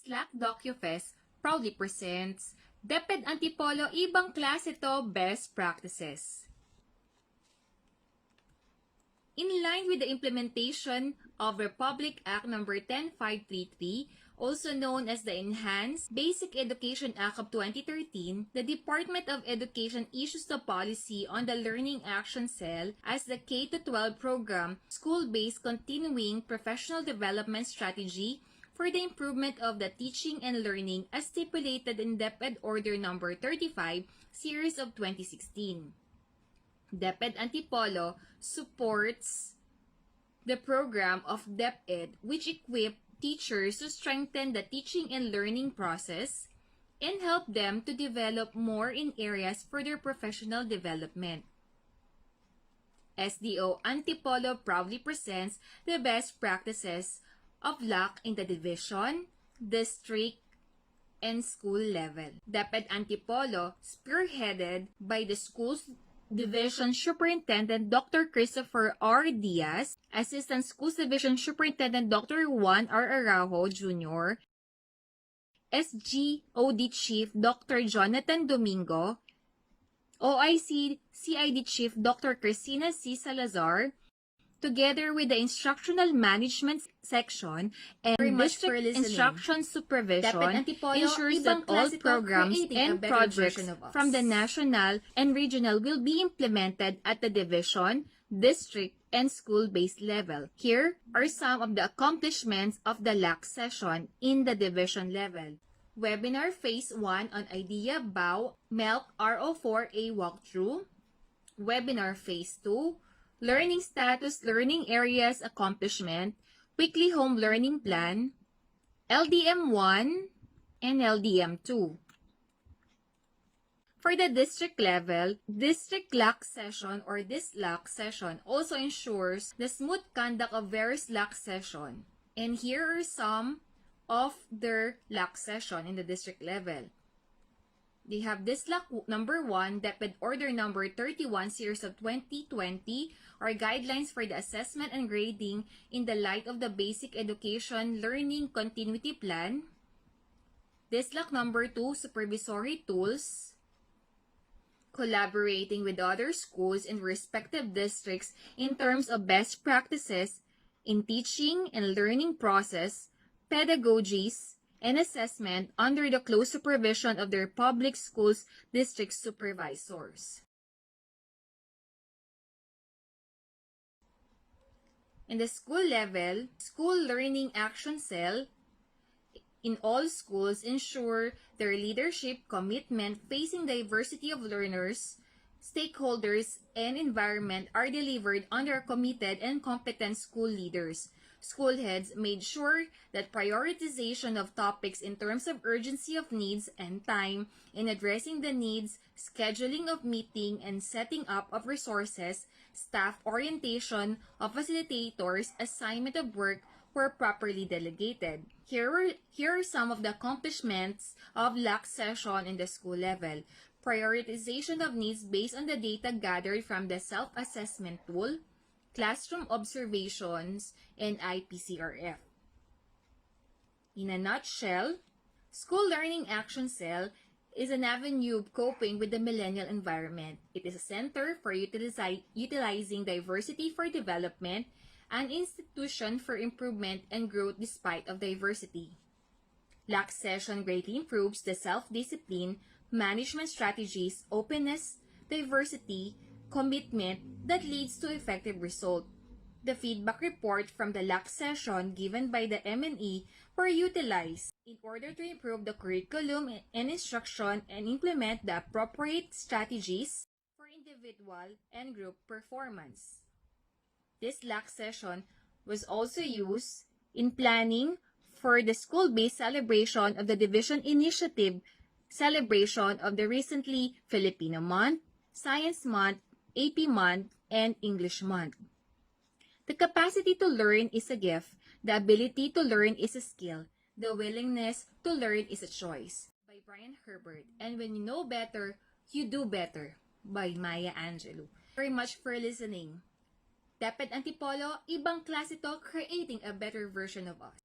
SLAC DocuFest proudly presents DepEd Antipolo Ibang Klase To Best Practices. In line with the implementation of Republic Act No. 10533, also known as the Enhanced Basic Education Act of 2013, the Department of Education issues the policy on the Learning Action Cell as the K-12 program school-based continuing professional development strategy for the improvement of the teaching and learning as stipulated in DepEd Order No. 35, Series of 2016. DepEd Antipolo supports the program of DepEd, which equip teachers to strengthen the teaching and learning process and help them to develop more in areas for their professional development. SDO Antipolo proudly presents the best practices of LAC in the division, district, and school level. DepEd Antipolo, spearheaded by the school's Division Superintendent Dr. Christopher R. Diaz, Assistant Schools Division Superintendent Dr. Juan R. Araujo Jr., SGOD Chief Dr. Jonathan Domingo, OIC CID Chief Dr. Cristina C. Salazar, together with the Instructional Management Section and District Instruction Supervision, ensures that all programs and projects from the national and regional will be implemented at the division, district, and school-based level. Here are some of the accomplishments of the LAC session in the division level. Webinar Phase 1 on Idea BAU MELC RO4A Walkthrough. Webinar Phase 2 Learning Status, Learning Areas Accomplishment, Weekly Home Learning Plan, LDM1, and LDM2. For the district level, District LAC Session or DISLAC Session also ensures the smooth conduct of various LAC session. And here are some of their LAC session in the district level. They have DISLAC No. 1, DepEd Order No. 31, Series of 2020, or Guidelines for the Assessment and Grading in the Light of the Basic Education Learning Continuity Plan. DISLAC No. 2, Supervisory Tools. Collaborating with other schools in respective districts in terms of best practices in teaching and learning process, pedagogies, and assessment under the close supervision of their public schools district supervisors. In the school level, School Learning Action Cell in all schools ensure their leadership commitment facing diversity of learners, stakeholders, and environment are delivered under committed and competent school leaders. School heads made sure that prioritization of topics in terms of urgency of needs and time in addressing the needs, scheduling of meeting and setting up of resources, staff orientation of facilitators, assignment of work were properly delegated. Here are some of the accomplishments of LAC session in the school level. Prioritization of needs based on the data gathered from the self-assessment tool, classroom observations, and IPCRF. In a nutshell, School Learning Action Cell is an avenue of coping with the millennial environment. It is a center for utilizing diversity for development, an institution for improvement and growth despite of diversity. LAC session greatly improves the self-discipline, management strategies, openness, diversity, commitment that leads to effective result. The feedback report from the LAC session given by the MNE were utilized in order to improve the curriculum and instruction and implement the appropriate strategies for individual and group performance. This LAC session was also used in planning for the school-based celebration of the Division Initiative celebration of the recently Filipino Month, Science Month, AP Month, and English Month. The capacity to learn is a gift. The ability to learn is a skill. The willingness to learn is a choice. By Brian Herbert. And when you know better, you do better. By Maya Angelou. Very much for listening. DepEd Antipolo, ibang klase to, creating a better version of us.